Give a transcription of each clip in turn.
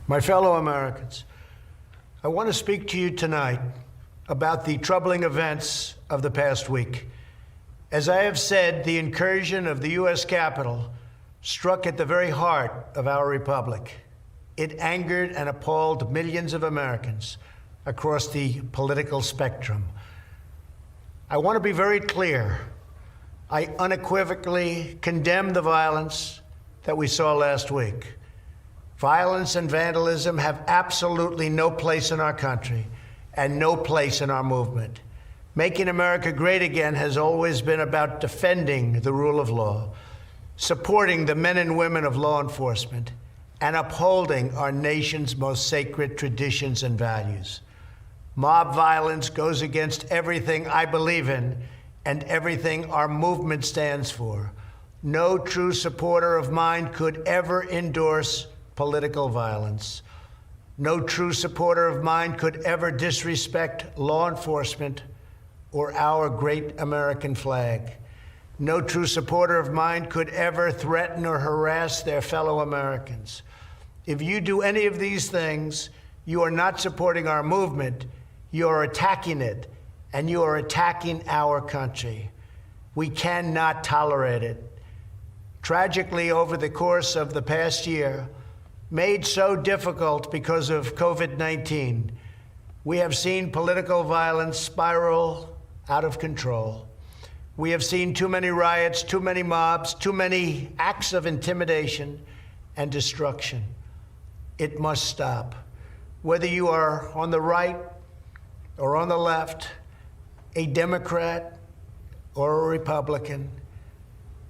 My fellow Americans, I want to speak to you tonight about the troubling events of the past week. As I have said, the incursion of the U.S. Capitol struck at the very heart of our republic. It angered and appalled millions of Americans across the political spectrum. I want to be very clear. I unequivocally condemn the violence that we saw last week. Violence and vandalism have absolutely no place in our country and no place in our movement. Making America great again has always been about defending the rule of law, supporting the men and women of law enforcement, and upholding our nation's most sacred traditions and values. Mob violence goes against everything I believe in and everything our movement stands for. No true supporter of mine could ever endorse political violence. No true supporter of mine could ever disrespect law enforcement or our great American flag. No true supporter of mine could ever threaten or harass their fellow Americans. If you do any of these things, you are not supporting our movement, you are attacking it, and you are attacking our country. We cannot tolerate it. Tragically, over the course of the past year, made so difficult because of COVID-19, we have seen political violence spiral out of control. We have seen too many riots, too many mobs, too many acts of intimidation and destruction. It must stop. Whether you are on the right or on the left, a Democrat or a Republican,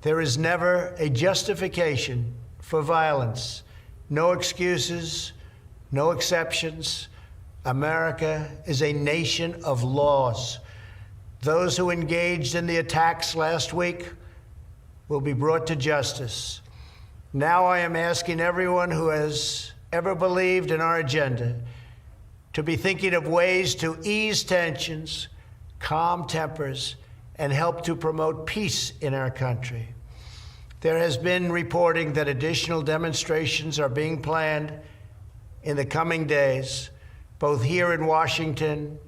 there is never a justification for violence. No excuses, no exceptions. America is a nation of laws. Those who engaged in the attacks last week will be brought to justice. Now I am asking everyone who has ever believed in our agenda to be thinking of ways to ease tensions, calm tempers, and help to promote peace in our country. There has been reporting that additional demonstrations are being planned in the coming days, both here in Washington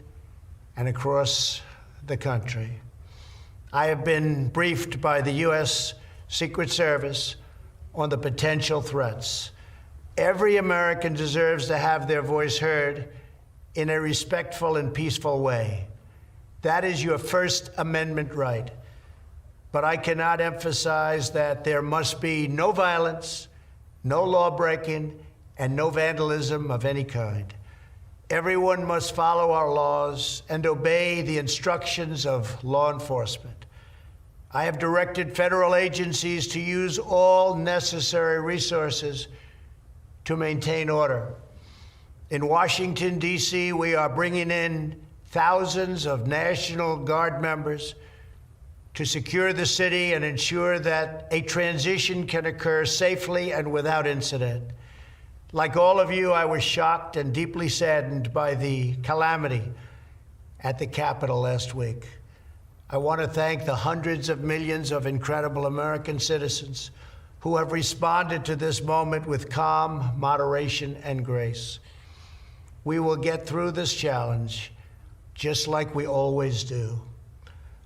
and across the country. I have been briefed by the U.S. Secret Service on the potential threats. Every American deserves to have their voice heard in a respectful and peaceful way. That is your First Amendment right. But I cannot emphasize that there must be no violence, no law-breaking, and no vandalism of any kind. Everyone must follow our laws and obey the instructions of law enforcement. I have directed federal agencies to use all necessary resources to maintain order. In Washington, D.C., we are bringing in thousands of National Guard members to secure the city and ensure that a transition can occur safely and without incident. Like all of you, I was shocked and deeply saddened by the calamity at the Capitol last week. I want to thank the hundreds of millions of incredible American citizens who have responded to this moment with calm, moderation, and grace. We will get through this challenge just like we always do.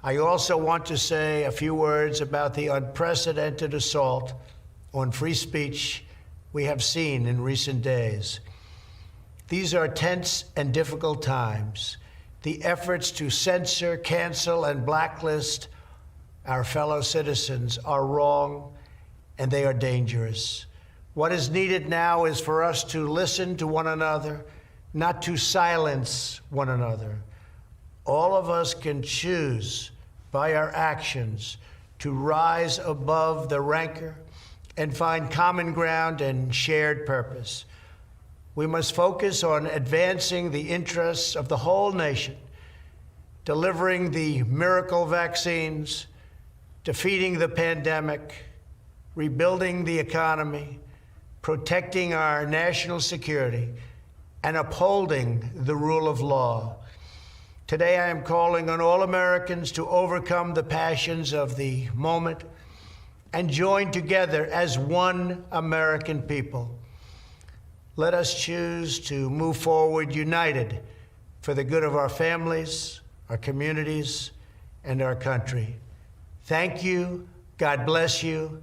I also want to say a few words about the unprecedented assault on free speech we have seen in recent days. These are tense and difficult times. The efforts to censor, cancel, and blacklist our fellow citizens are wrong, and they are dangerous. What is needed now is for us to listen to one another, not to silence one another. All of us can choose by our actions to rise above the rancor and find common ground and shared purpose. We must focus on advancing the interests of the whole nation, delivering the miracle vaccines, defeating the pandemic, rebuilding the economy, protecting our national security, and upholding the rule of law. Today, I am calling on all Americans to overcome the passions of the moment and join together as one American people. let us choose to move forward united for the good of our families, our communities, and our country. Thank you. God bless you.